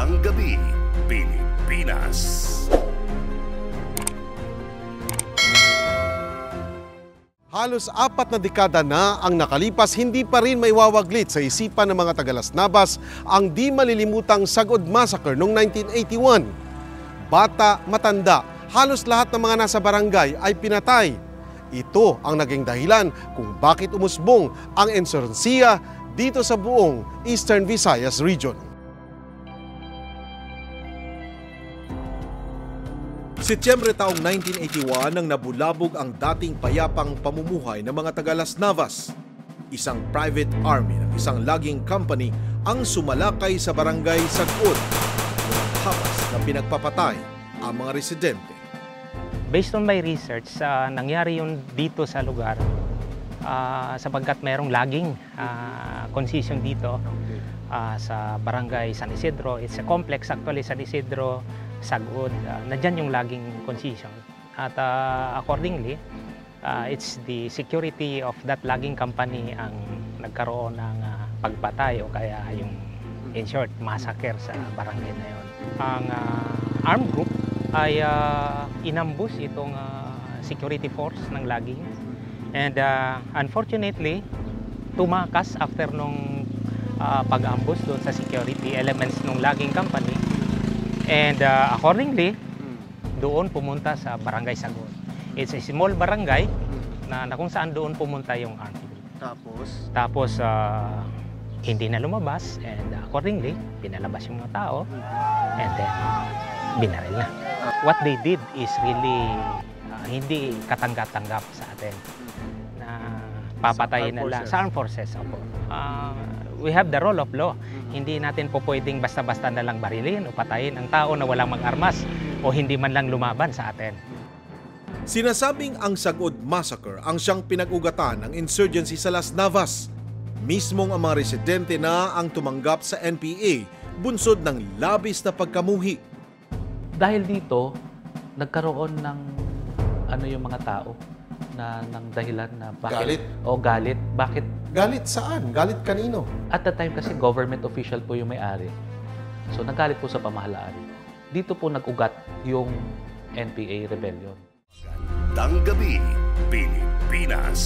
Magandang gabi, Pilipinas. Halos 4 na dekada na ang nakalipas, hindi pa rin may wawaglit sa isipan ng mga taga-Las Navas ang di malilimutang Sagod Massacre noong 1981. Bata, matanda, halos lahat ng mga nasa barangay ay pinatay. Ito ang naging dahilan kung bakit umusbong ang insurhensiya dito sa buong Eastern Visayas Region. Setyembre taong 1981 nang nabulabog ang dating payapang pamumuhay ng mga taga-Las Navas. Isang private army ng isang logging company ang sumalakay sa barangay Sagod. Habas na pinagpapatay ang mga residente. Based on my research, nangyari yun dito sa lugar sapagkat mayroong logging concession dito sa barangay San Isidro. It's a complex actually, San Isidro, Sagod, nandyan yung logging concession. At accordingly, it's the security of that logging company ang nagkaroon ng pagpatay o kaya yung, in short, massacre sa barangay na yun. Ang armed group ay inambush itong security force ng logging. And unfortunately, tumakas after nung pag-ambush doon sa security elements ng logging company. And accordingly, doon pumunta sa Barangay Sagod. It's a small barangay na kung saan doon pumunta yung armed group. Tapos hindi na lumabas, and accordingly, pinalabas yung mga tao, and then binaril na. What they did is really hindi katanggap-tanggap sa atin na papatayin na lang sa armed forces. We have the role of law. Hindi natin po pwedeng basta-basta na lang barilin o patayin ang tao na walang mag-armas o hindi man lang lumaban sa atin. Sinasabing ang Sagod Massacre ang siyang pinag-ugatan ng insurgency sa Las Navas. Mismong ang mga residente na ang tumanggap sa NPA, bunsod ng labis na pagkamuhi. Dahil dito, nagkaroon ng yung mga tao na ng dahilan na bakit galit. Bakit? Galit saan? Galit kanino? At the time kasi government official po yung may-ari. So nagalit po sa pamahalaan. Dito po nag-ugat yung NPA rebellion. Magandang gabi, Pilipinas.